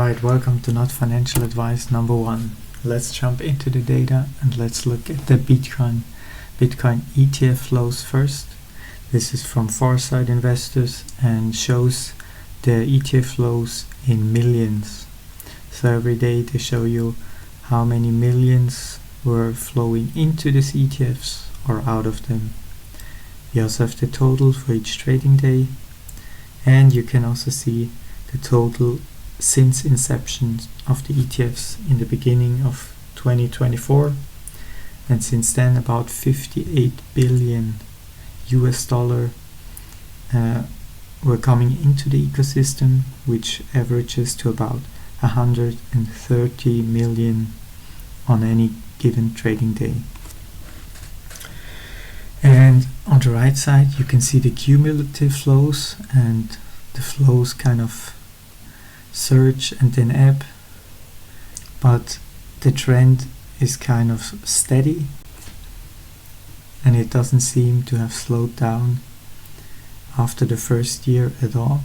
Alright, welcome to Not Financial Advice number 1. Let's jump into the data and let's look at the Bitcoin ETF flows first. This is from Foresight Investors and shows the ETF flows in millions. So every day they show you how many millions were flowing into these ETFs or out of them. You also have the total for each trading day, and you can also see the total since inception of the ETFs in the beginning of 2024, and since then about 58 billion US dollar were coming into the ecosystem, which averages to about 130 million on any given trading day. And on the right side you can see the cumulative flows, and the flows kind of surge and then ebb, but the trend is kind of steady and it doesn't seem to have slowed down after the first year at all.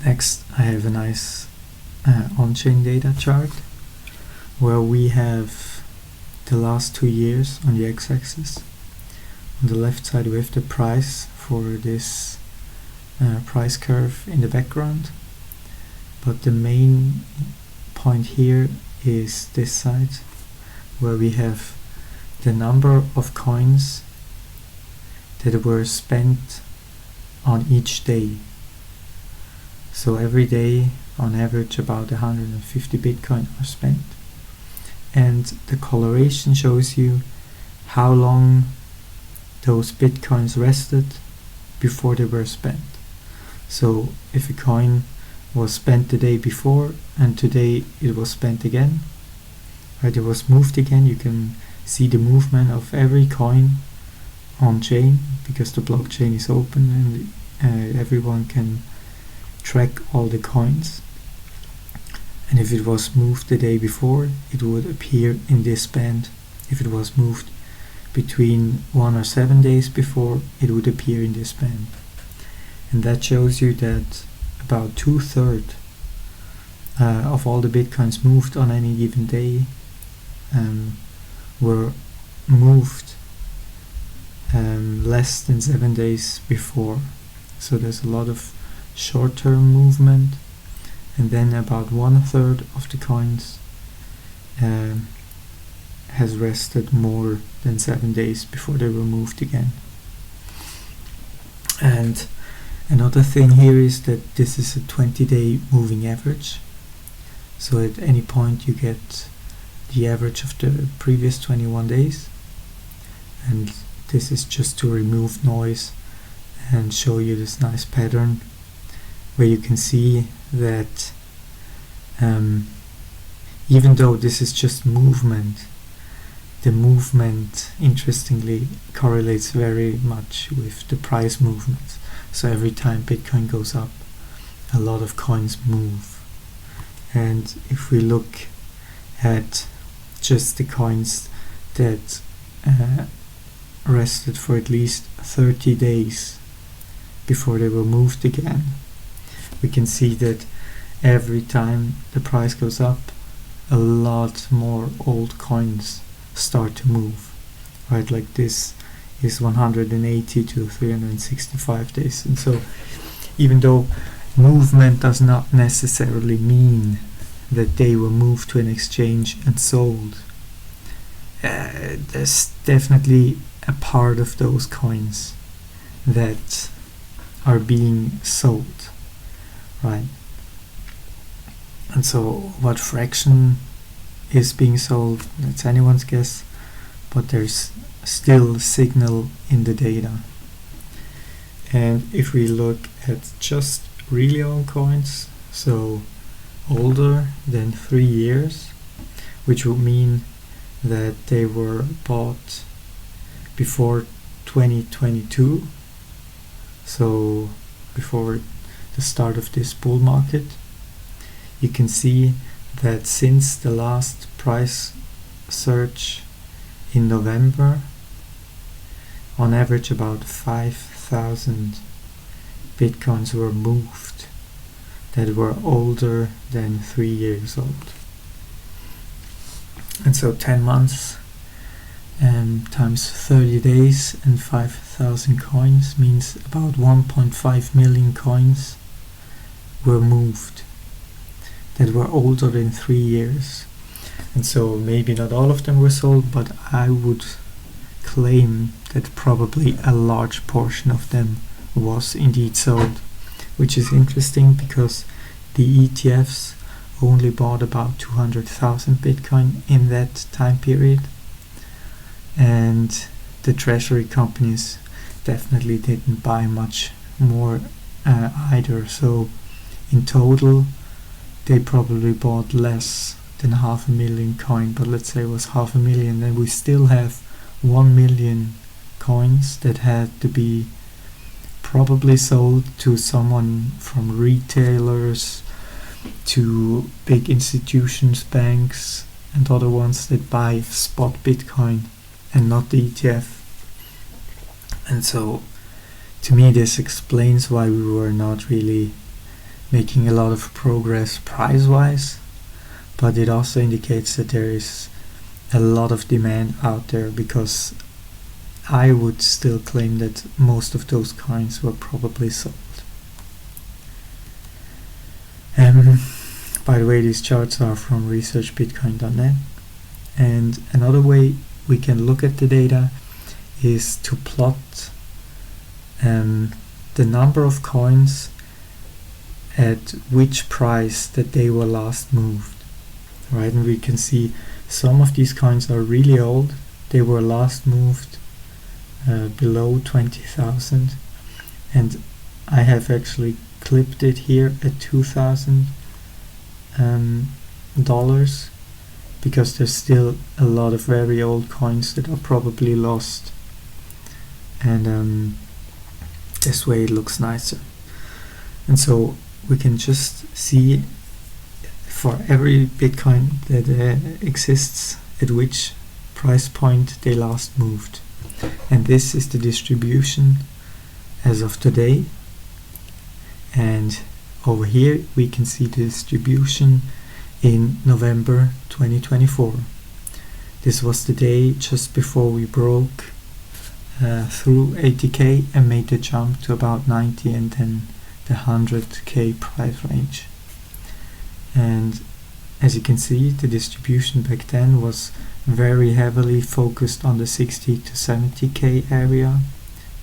Next, I have a nice on-chain data chart where we have the last 2 years on the x-axis. On the left side we have the price for this price curve in the background, but the main point here is this side where we have the number of coins that were spent on each day. So every day on average about 150 Bitcoin are spent, and the coloration shows you how long those Bitcoins rested before they were spent. So if a coin was spent the day before and today it was spent again, right, it was moved again, you can see the movement of every coin on chain because the blockchain is open and everyone can track all the coins. And if it was moved the day before, it would appear in this band. If it was moved between 1 or 7 days before, it would appear in this band. And that shows you that about 2/3 of all the Bitcoins moved on any given day were moved less than 7 days before. So there's a lot of short-term movement, and then about 1/3 of the coins has rested more than 7 days before they were moved again. And another thing here is that this is a 20-day moving average. So at any point you get the average of the previous 21 days. And this is just to remove noise and show you this nice pattern where you can see that even though this is just movement, the movement interestingly correlates very much with the price movements. So every time Bitcoin goes up, a lot of coins move. And if we look at just the coins that rested for at least 30 days before they were moved again, we can see that every time the price goes up, a lot more old coins start to move, right? Like this is 180 to 365 days. And so even though movement does not necessarily mean that they were moved to an exchange and sold, there's definitely a part of those coins that are being sold, right? And so what fraction is being sold, that's anyone's guess, but there's still signal in the data. And if we look at just really old coins, so older than 3 years, which would mean that they were bought before 2022, so before the start of this bull market, you can see that since the last price surge in November, on average about 5,000 Bitcoins were moved that were older than 3 years old. And so 10 months times 30 days and 5,000 coins means about 1.5 million coins were moved that were older than 3 years. And so maybe not all of them were sold, but I would claim that probably a large portion of them was indeed sold, which is interesting because the ETFs only bought about 200,000 Bitcoin in that time period, and the treasury companies definitely didn't buy much more either. So in total they probably bought less than 500,000 coin, but let's say it was 500,000, then we still have 1 million coins that had to be probably sold to someone, from retailers to big institutions, banks and other ones that buy spot Bitcoin and not the ETF. And so to me this explains why we were not really making a lot of progress price-wise, but it also indicates that there is a lot of demand out there, because I would still claim that most of those coins were probably sold. By the way, these charts are from researchbitcoin.net, and another way we can look at the data is to plot the number of coins at which price that they were last moved, right? And we can see some of these coins are really old. They were last moved below 20,000, and I have actually clipped it here at $2,000 because there's still a lot of very old coins that are probably lost, and this way it looks nicer. And so we can just see for every Bitcoin that exists at which price point they last moved, and this is the distribution as of today. And over here we can see the distribution in November 2024. This was the day just before we broke through 80k and made the jump to about 90 and then the 100k price range. And as you can see, the distribution back then was very heavily focused on the 60 to 70k area,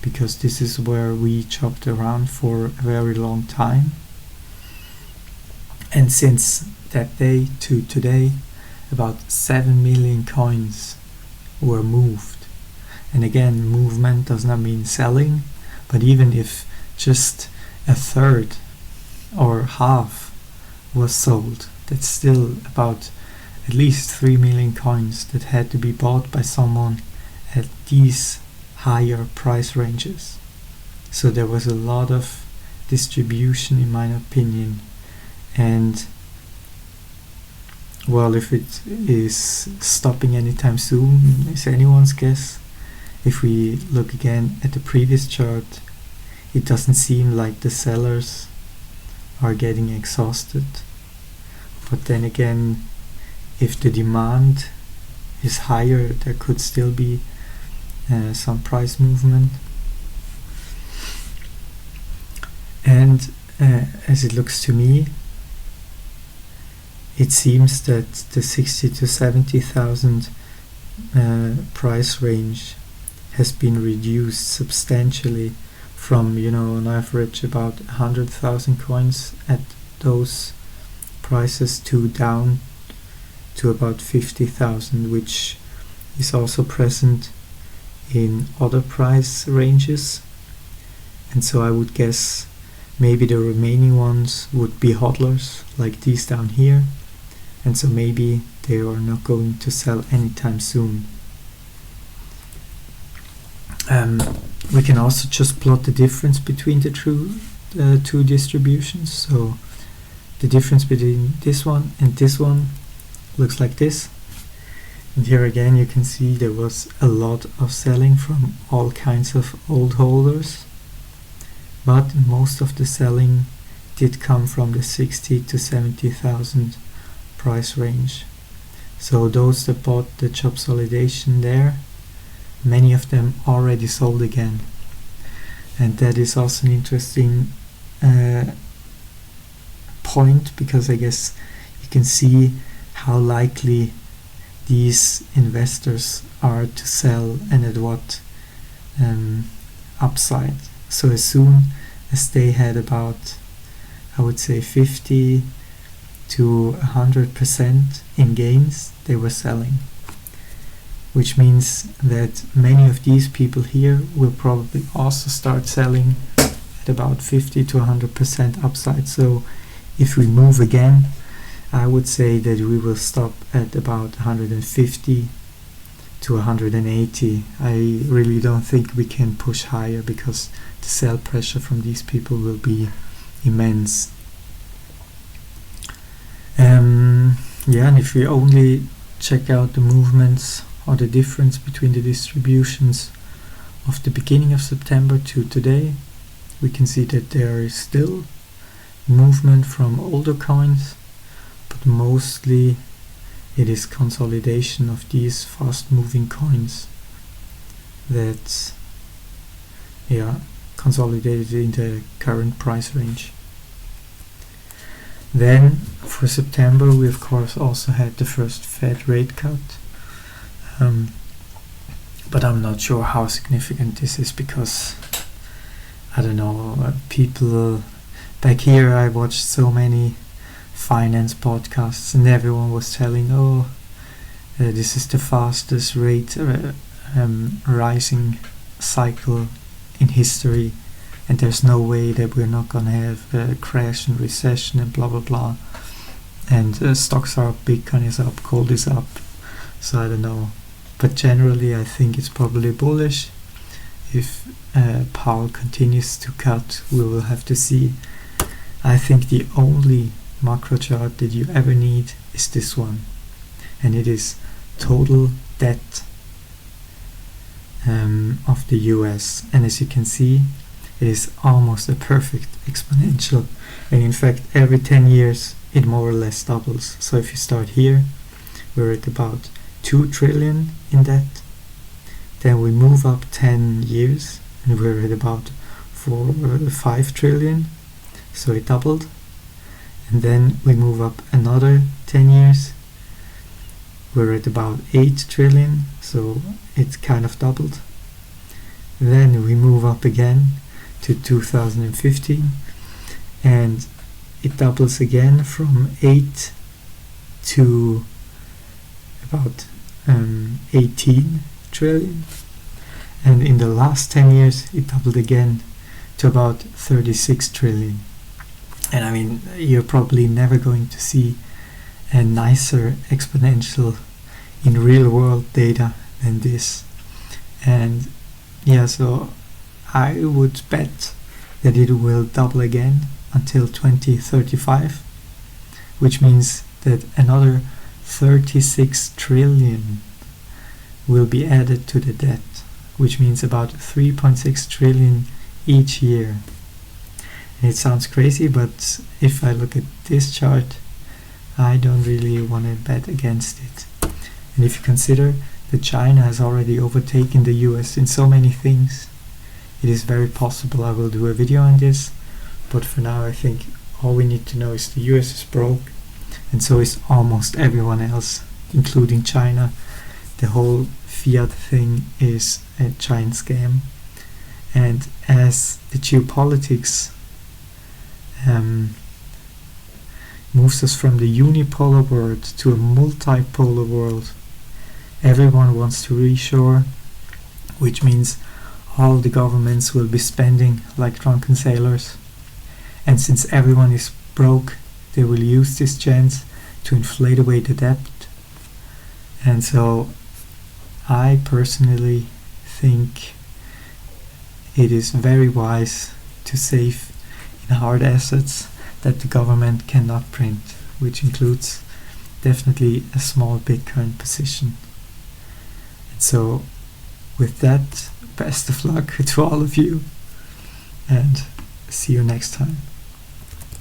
because this is where we chopped around for a very long time. And since that day to today, about 7 million coins were moved. And again, movement does not mean selling, but even if just a third or half was sold, that's still about at least 3 million coins that had to be bought by someone at these higher price ranges. So there was a lot of distribution, in my opinion. And well, if it is stopping anytime soon is anyone's guess. If we look again at the previous chart, it doesn't seem like the sellers are getting exhausted. But then again, if the demand is higher, there could still be some price movement. And as it looks to me, it seems that the 60 to 70,000 price range has been reduced substantially from, on average about 100,000 coins at those prices to down to about 50,000, which is also present in other price ranges. And so I would guess maybe the remaining ones would be hodlers like these down here, and so maybe they are not going to sell anytime soon. We can also just plot the difference between the two distributions. So the difference between this one and this one looks like this. And here again you can see there was a lot of selling from all kinds of old holders, but most of the selling did come from the 60 to 70,000 price range. So those that bought the Chopsolidation there, many of them already sold again. And that is also an interesting point, because I guess you can see how likely these investors are to sell and at what upside. So as soon as they had about, I would say, 50 to 100% in gains, they were selling. Which means that many of these people here will probably also start selling at about 50 to 100% upside. So if we move again, I would say that we will stop at about 150 to 180. I really don't think we can push higher, because the sell pressure from these people will be immense. And if we only check out the movements or the difference between the distributions of the beginning of September to today, we can see that there is still movement from older coins, but mostly it is consolidation of these fast moving coins that consolidated in the current price range. Then for September we of course also had the first Fed rate cut, but I'm not sure how significant this is, because I don't know, people back here, I watched so many finance podcasts and everyone was telling, this is the fastest rate rising cycle in history, and there's no way that we're not gonna have a crash and recession and blah blah blah, and stocks are up, Bitcoin is up, gold is up. So I don't know, but generally I think it's probably bullish. If Powell continues to cut, we will have to see. I think the only macro chart that you ever need is this one, and it is total debt of the US, and as you can see, it is almost a perfect exponential, and in fact every 10 years it more or less doubles. So if you start here, we're at about 2 trillion in debt, then we move up 10 years and we're at about 5 trillion, so it doubled, and then we move up another 10 years, we're at about 8 trillion, so it kind of doubled. Then we move up again to 2015 and it doubles again from 8 to about 18 trillion, and in the last 10 years it doubled again to about 36 trillion. And I mean, you're probably never going to see a nicer exponential in real world data than this. And so I would bet that it will double again until 2035, which means that another 36 trillion will be added to the debt, which means about 3.6 trillion each year. And it sounds crazy, but if I look at this chart, I don't really want to bet against it. And if you consider that China has already overtaken the US in so many things, it is very possible I will do a video on this, but for now I think all we need to know is the US is broke, and so is almost everyone else, including China. The whole fiat thing is a giant scam, and as the geopolitics moves us from the unipolar world to a multipolar world, everyone wants to reshore, which means all the governments will be spending like drunken sailors, and since everyone is broke, they will use this chance to inflate away the debt. And so I personally think it is very wise to save in hard assets that the government cannot print, which includes definitely a small Bitcoin position. And so with that, best of luck to all of you, and see you next time.